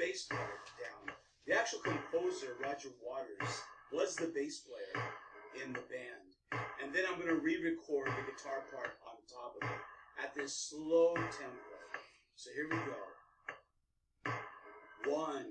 bass player down. The actual composer, Roger Waters, was the bass player in the band. And then I'm going to re-record the guitar part on top of it at this slow tempo. So here we go. 1,